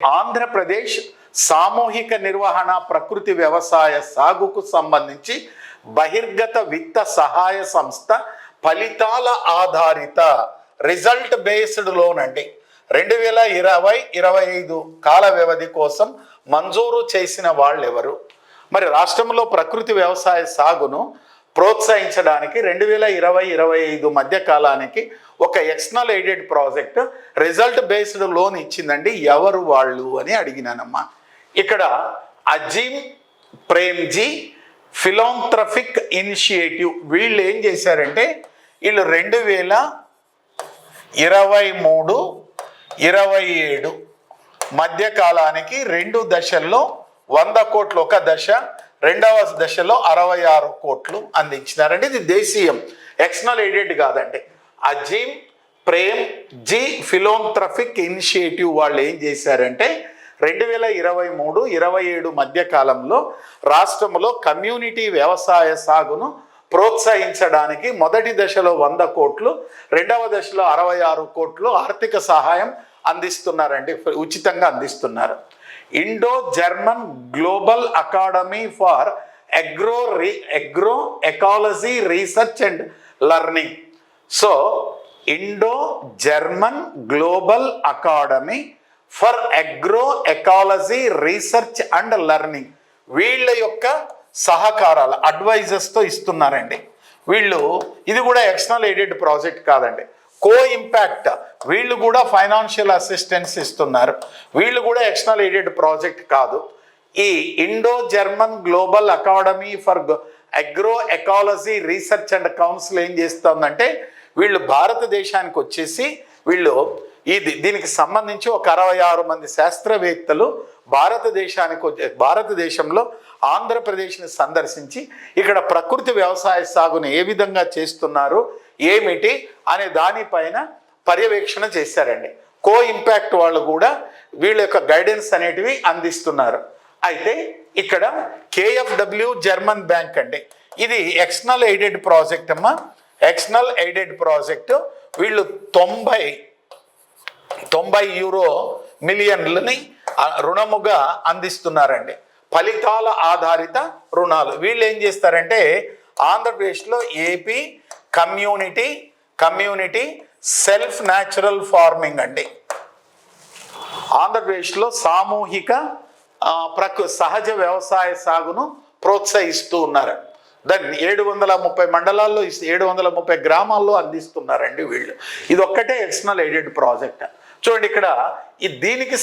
ఆంధ్రప్రదేశ్ సామూహిక నిర్వహణ ప్రకృతి వ్యవసాయ సాగుకు సంబంధించి బహిర్గత విత్త సహాయ సంస్థ ఫలితాల ఆధారిత రిజల్ట్ బేస్డ్ లోన్ అండి 2020-25 కాల వ్యవధి కోసం మంజూరు చేసిన వాళ్ళెవరు? మరి రాష్ట్రంలో ప్రకృతి వ్యవసాయ సాగును ప్రోత్సహించడానికి 2020-25 మధ్య కాలానికి ఒక external aided project result based loan ఇచ్చిందండి. ఎవరు వాళ్ళు అని అడిగినానమ్మా. ఇక్కడ అజీమ్ ప్రేమ్జీ ఫిలాంథ్రఫిక్ ఇనిషియేటివ్ వీళ్ళు ఏం చేశారంటే వీళ్ళు 2023-27 మధ్య కాలానికి 2 దశల్లో 100 కోట్లు ఒక దశ, రెండవ దశలో 66 కోట్లు అందించినారండి. ఇది దేశీయం, ఎక్స్టర్నల్ ఎయిడెడ్ కాదండి. Azim Premji philanthropic initiative వాళ్ళు ఏం చేశారంటే 2023-27 మధ్య కాలంలో రాష్ట్రంలో కమ్యూనిటీ వ్యవసాయ సాగును ప్రోత్సహించడానికి మొదటి దశలో 100 కోట్లు, రెండవ దశలో 66 కోట్లు ఆర్థిక సహాయం అందిస్తున్నారండి, ఉచితంగా అందిస్తున్నారు. Indo German global academy for agro ecology research and learning. So Indo German global academy for agro ecology research and learning వీళ్ళ యొక్క సహకారాలు అడ్వైజర్స్తో ఇస్తున్నారండి. వీళ్ళు ఇది కూడా ఎక్స్టర్నల్ ఎయిడెడ్ ప్రాజెక్ట్ కాదండి, కో ఇంపాక్ట్. వీళ్ళు కూడా ఫైనాన్షియల్ అసిస్టెన్స్ ఇస్తున్నారు. వీళ్ళు కూడా ఎక్స్టర్నల్ ఎయిడెడ్ ప్రాజెక్ట్ కాదు. ఈ Indo German global academy for agro ecology research and council ఏం చేస్తుందంటే వీళ్ళు భారతదేశానికి వచ్చేసి వీళ్ళు దీనికి సంబంధించి ఒక 66 మంది శాస్త్రవేత్తలు భారతదేశంలో ఆంధ్రప్రదేశ్ని సందర్శించి ఇక్కడ ప్రకృతి వ్యవసాయ సాగును ఏ విధంగా చేస్తున్నారు ఏమిటి అనే దానిపైన పర్యవేక్షణ చేశారండి. కో ఇంపాక్ట్ వాళ్ళు కూడా వీళ్ళ యొక్క గైడెన్స్ అనేటివి అందిస్తున్నారు. అయితే ఇక్కడ KfW జర్మన్ బ్యాంక్ అండి, ఇది ఎక్స్టర్నల్ ఎయిడెడ్ ప్రాజెక్ట్ అమ్మా. ఎక్స్టర్నల్ ఎయిడెడ్ ప్రాజెక్టు వీళ్ళు 90 మిలియన్లని రుణముగా అందిస్తున్నారండి. ఫలితాల ఆధారిత రుణాలు వీళ్ళు ఏం చేస్తారంటే ఆంధ్రప్రదేశ్లో AP community self natural farming అండి. ఆంధ్రప్రదేశ్లో సామూహిక సహజ వ్యవసాయ సాగును ప్రోత్సహిస్తూ ఉన్నారు. దాన్ని 730 మండలాల్లో 730 గ్రామాల్లో అందిస్తున్నారండి వీళ్ళు. ఇది ఒక్కటే ఎక్స్టర్నల్ ఎయిడెడ్ ప్రాజెక్ట్. చూడండి ఇక్కడ దీనికి